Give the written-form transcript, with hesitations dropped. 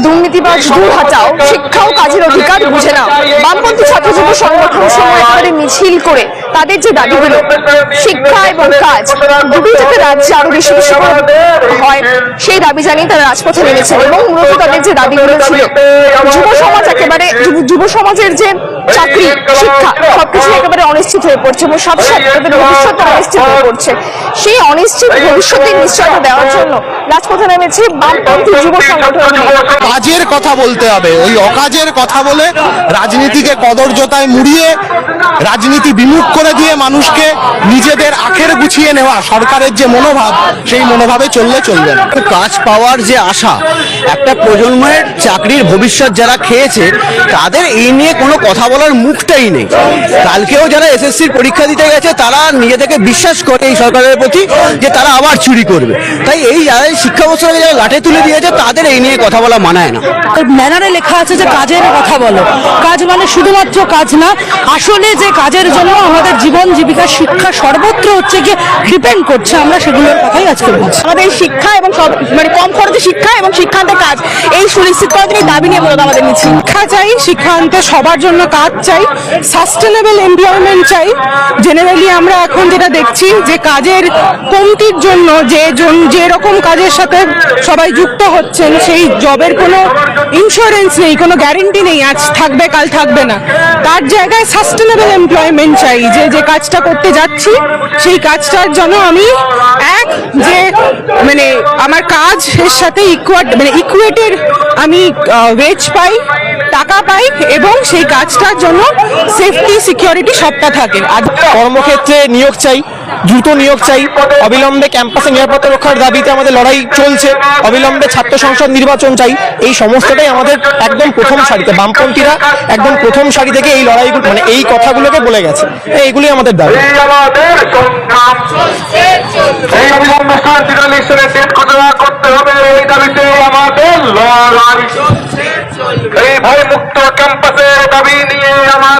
দুর্নীতিবাজ দূর হাটাও, শিক্ষা ও কাজের অধিকার বুঝে নাও। বামপন্থী ছাত্র যুব সংগঠন সময় একেবারে মিছিল করে তাদের যে দাবিগুলো শিক্ষা এবং কাজ দুটোই যাতে রাজ্যে আরো বেশি বেশি হয় সেই দাবি জানিয়ে তারা রাজপথে নেমেছেন। এবং মূলত তাদের যে দাবিগুলো ছিল যুব সমাজ একেবারে যুব সমাজের যে চাকরি শিক্ষা সবকিছু একেবারে অনিশ্চিত হয়ে পড়ছে এবং সাথে সাথে তাদের ভবিষ্যৎ অনিশ্চিত হয়ে পড়ছে। সেই অনিশ্চিত ভবিষ্যতের নিশ্চয়তা দেওয়ার জন্য রাজপথে নেমেছে বামপন্থী যুব সংগঠন। কাজের কথা বলতে হবে, ওই অকাজের কথা বলে রাজনীতিকে কদর্যতায় মুড়িয়ে রাজনীতি বিমুখ করে দিয়ে মানুষকে নিজেদের আখের গুছিয়ে নেওয়া সরকারের যে মনোভাব, সেই মনোভাবে চললে চলবে না। কাজ পাওয়ার যে আশা, একটা প্রজন্মের চাকরির ভবিষ্যৎ যারা খেয়েছে তাদের এই নিয়ে কোনো কথা বলার মুখটাই নেই। কালকেও যারা এসএসসির পরীক্ষা দিতে গেছে তারা নিজেদেরকে বিশ্বাস করে এই সরকারের প্রতি যে তারা আবার চুরি করবে। তাই এই যারা শিক্ষা বছরকে যারা লাঠে তুলে দিয়েছে তাদের এই নিয়ে কথা বলা মানায় না। ব্যানারে লেখা আছে যে কাজের কথা বলো, কাজ মানে শুধুমাত্র কাজ না, আসলে যে কাজের জন্য আমাদের জীবন জীবিকা শিক্ষা সর্বত্র হচ্ছে গিয়ে ডিপেন্ড করছে, আমরা সেগুলোর কথাই আজকে বলছি। আমাদের শিক্ষা এবং মানে কম খরচে শিক্ষা এবং শিক্ষান্তে কাজ এই সুনিশ্চিত করার জন্য দাবি নিয়ে মূলত আমাদের মিছিল। শিক্ষা চাই, শিক্ষান্তে সবার জন্য কাজ চাই, সাস্টেনেবল এমপ্লয়মেন্ট চাই। জেনারেলি আমরা এখন যেটা দেখছি যে কাজের কমতির জন্য যে রকম কাজের সাথে সবাই যুক্ত হচ্ছেন সেই জবের কোনো ইন্স্যুরেন্স নেই, কোনো গ্যারেন্টি নেই, আজ থাকবে কাল থাকবে না। তার জায়গায় সাস্টেনেবল এমপ্লয়মেন্ট চাই, যে কাজটা করতে যাচ্ছি সেই কাজটার জন্য আমি যে মানে আমার কাজ এর সাথে ইকুয়েটেড আমি ওয়েজ পাই, টাকা পাই এবং সেই কাজটার জন্য সেফটি সিকিউরিটি সবটা থাকে। আর কর্মক্ষেত্রে নিয়োগ চাই, দ্রুত নিয়োগ চাই, অবিলম্বে ক্যাম্পাসে নিরাপত্তা রক্ষার দাবিতে আমাদের লড়াই চলছে, অবিলম্বে ছাত্র সংসদ নির্বাচন চাই। এই সমস্তটাই আমাদের একদম প্রথম সারিতে, বামপন্থীরা একদম প্রথম সারি থেকে এই লড়াইগুলো মানে এই কথাগুলোকে বলে গেছে। এইগুলি আমাদের দাবি। এই ভয় মুক্ত ক্যাম্পাস